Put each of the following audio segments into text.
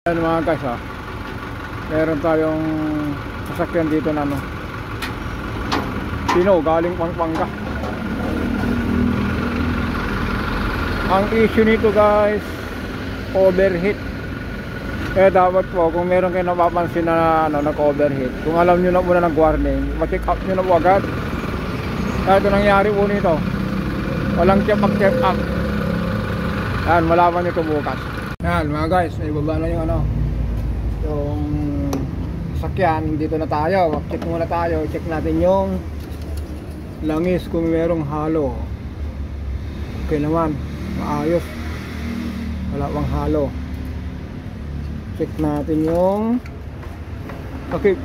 Ayan mga guys, meron tayong sasakyan dito na Pino galing Pampanga. Ang issue nito guys, overheat. Kaya dapat po kung meron kayo napapansin na nag-overheat, kung alam nyo na muna ng warning, ma-check up nyo na po agad. Kaya ito nangyari po nito, walang check up. Ayan, malaman nyo ito bukas. Yan mga guys, ibaba na yung sakyan. Dito na tayo, check muna tayo. Check natin yung langis kung merong halo. Okay naman, maayos, wala pang halo. Check natin yung takip.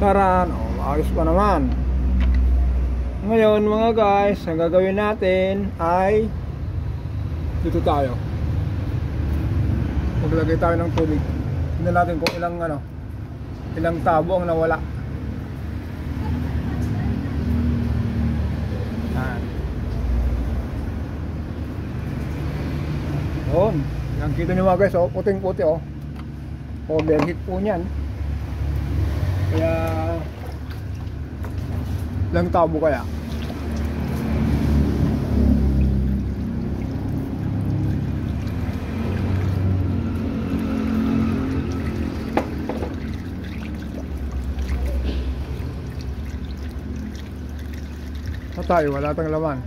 Taran, maayos pa naman. Ngayon mga guys, ang gagawin natin ay dito tayo. Maglagay tayo ng tubig. Tingnan natin kung ilang tabo ang nawala. Yan. Yan, kita nyo mga guys, puting puti overheat po nyan. Kaya ilang tabo kaya? Tayo, wala tang laman.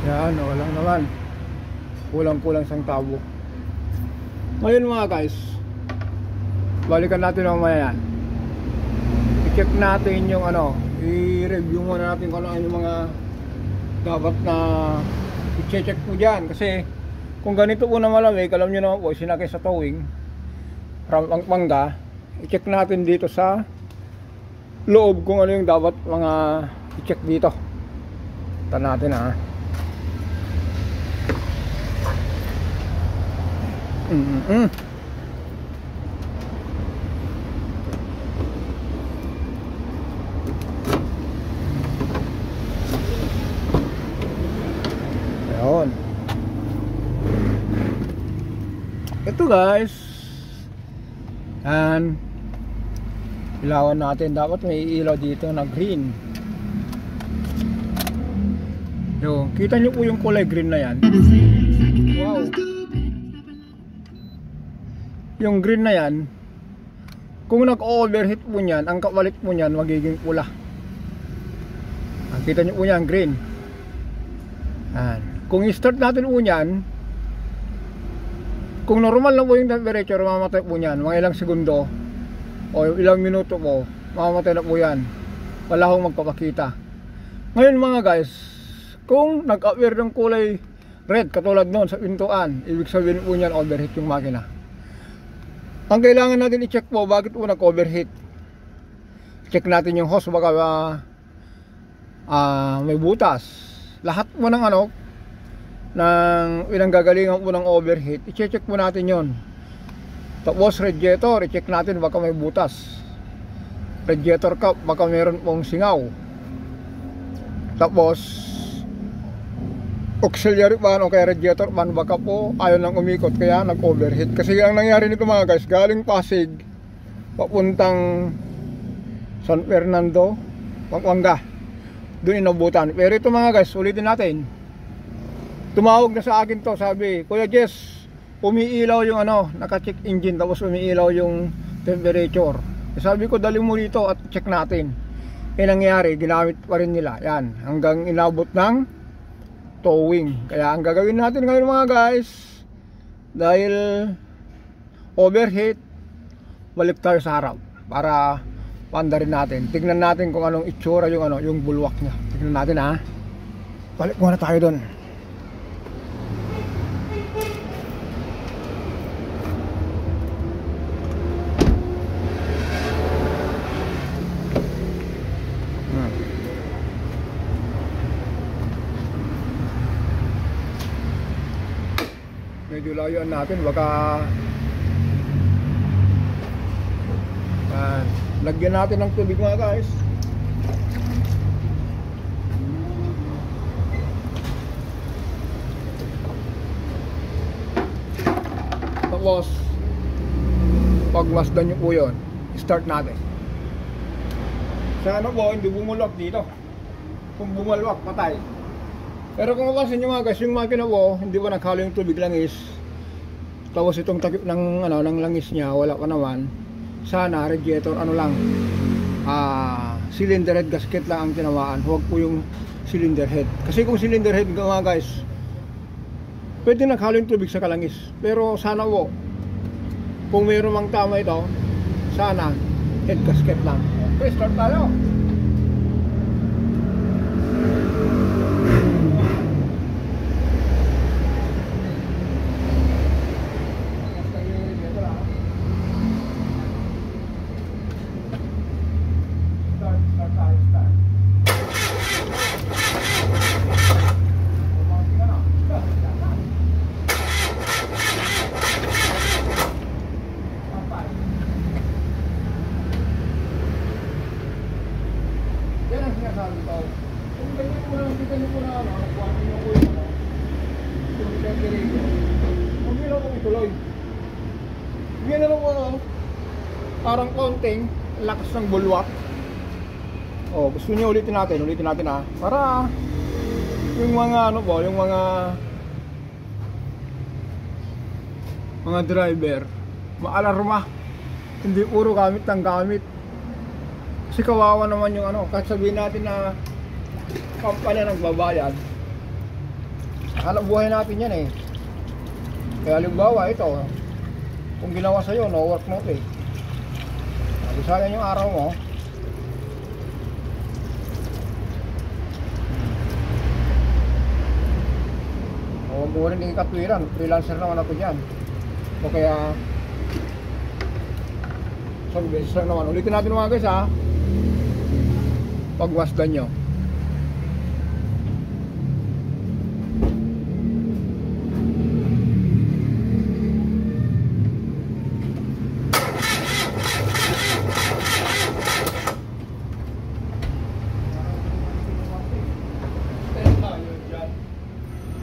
Yan, walang laman. Kulang-kulang isang tabo. Ngayon mga guys, balikan natin mamaya yan. I-check natin yung i-review muna natin kung ano yung mga dapat na i-check po dyan. Kasi kung ganito po na malamig, alam nyo naman po, sinakay sa towing from Pampanga, i-check natin dito sa loob kung ano yung dapat mga i-check dito. Ito natin Ayun. Ito guys, and ilawan natin. Dapat may ilaw dito na green. Yo, kita nyo po yung kulay green na yan. Wow. Yung green na yan, kung nag-overheat po nyan, ang kapalit po nyan magiging pula. Kita nyo po yan, green. Yan. Kung i-start natin po nyan, kung normal lang po yung temperature, mamamatay po nyan mga ilang segundo o ilang minuto po, mamamatay na po yan. Wala akong magpapakita. Ngayon mga guys, kung nag-appear ng kulay red katulad noon sa pintuan, ibig sabihin po nyan overheat yung makina. Ang kailangan natin i-check po, bakit po nag-overheat. Check natin yung hose, baka may butas. Lahat po ng ng pinanggagalingan po ng overheat, i-check po natin yon. Tapos radiator, i-check natin baka may butas. Radiator cap, baka meron pong singaw. Tapos auxiliary fan o kaya radiator fan, baka po ayaw nang umikot kaya nag-overheat. Kasi ang nangyari nito mga guys, galing Pasig papuntang San Fernando, Pampanga, doon inabutan. Pero ito mga guys, ulitin natin. Tumawag na sa akin to, sabi, Kuya Jess, umiilaw yung naka-check engine, tapos umiilaw yung temperature. Sabi ko, dali mo rito at check natin. Nangyari, ginamit pa rin nila. Yan, hanggang inabot ng towing. Kaya ang gagawin natin ngayon mga guys, dahil overheat, balik tayo sa harap para pandarin natin. Tignan natin kung anong itsura yung bulwak niya. Tignan natin Balik muna tayo doon. Medyo layuan natin, baka lagyan natin ng tubig mga guys. Tapos pagmasdan nyo po yun, start natin. Sana po hindi bumulwak dito. Kung bumalwak, patay. Pero kung mapansin nyo mga guys, yung makina po hindi pa naghalo yung tubig langis. Tapos itong takip ng, ng langis nya wala pa naman. Sana radiator cylinder head gasket lang ang tinawaan. Huwag po yung cylinder head. Kasi kung cylinder head mga guys, pwede naghalo yung tubig sa kalangis. Pero sana po, kung mayroon mang tama ito, sana head gasket lang. Okay, start tayo. Kung ganyan mo lang, kita nyo po na nakuha nyo po yung yung temperature. Kung yun ako ituloy. Yan na lang po parang konting lakas ng bulwak. Gusto nyo ulitin natin para yung mga yung mga driver maalarma. Hindi puro gamit ng gamit. Kasi kawawa naman yung kahit sabihin natin na kampanya nagbabayad, hanap buhay natin yan eh. Kaya halimbawa ito, kung ginawa sa'yo, no work note eh. Sayang yung araw mo. Huwag mo rin ikatwiran, freelancer naman ako dyan. O kaya isang beses lang naman. Ulitin natin mga guys ha, pagwasdan nyo.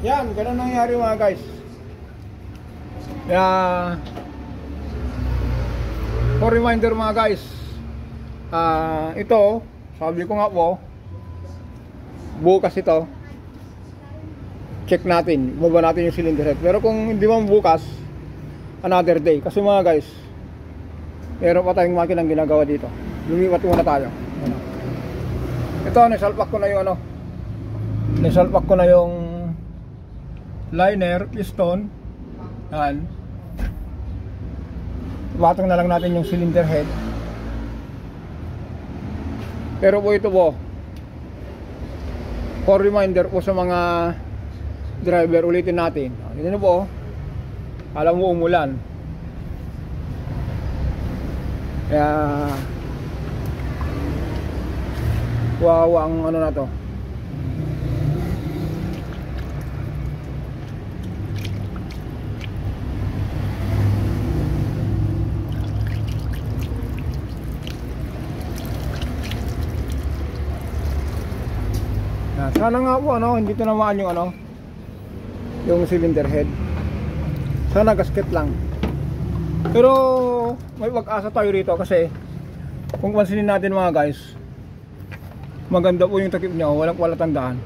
Yan, ganun nangyari mga guys. Kaya for reminder mga guys, ito sabi ko nga po, bukas ito check natin, baba natin yung cylinder head. Pero kung hindi man bukas, another day. Kasi mga guys, meron pa tayong makinang ginagawa dito. Lumipat muna tayo. Ito, nasalpak ko na yung nasalpak ko na yung liner, piston. Yan. Batang na lang natin yung cylinder head. Pero po ito po, for reminder po sa mga driver, ulitin natin. Ito po, alam mo umulan. Kaya wow ang na to. Sana nga po hindi tinamaan yung yung cylinder head. Sana gasket lang. Pero may pag-asa tayo rito kasi kung pansinin natin mga guys, maganda po yung takip niya, walang tandaan.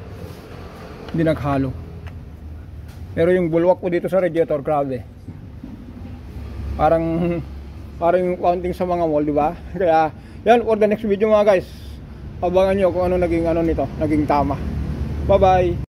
Hindi naghalo. Pero yung bulwak po dito sa radiator, grabe. Parang yung counting sa mga mall, di ba? Kaya yan, for the next video mga guys, abangan nyo kung ano naging nito, naging tama. Bye bye.